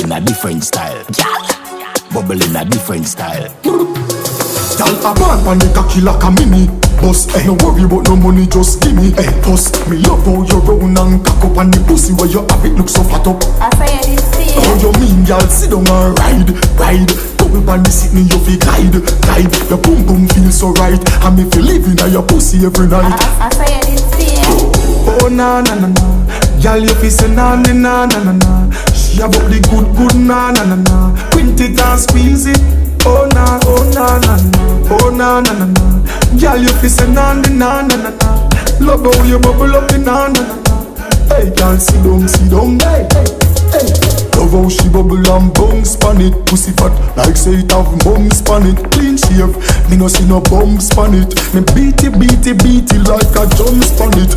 in a different style. Bubble in a different style. Y'all a born pan the cocky like a mini boss. No worry about no money, just give me. Plus, me love how you round and cock up on the pussy where you have it look so fat up. I say it is free. How you mean, y'all sit down and ride. Couple pan the sitting you fi glide. Your boom boom feel so right. And me feel living on your pussy every night. I say it is free. Oh na na na na, y'all you fi say na na na na na. She about the good na na na na. Quint it and squeeze it. Oh na na na, oh na na na na. Girl you fi say na na na na na. Love how you bubble up in na na na na. Hey girl sit down, hey. Love how she bubble and bounce pan it. Pussy fat like say it have bumps pan it. Clean shave, me no see no bumps pan it. Me beat it like a jump pan it.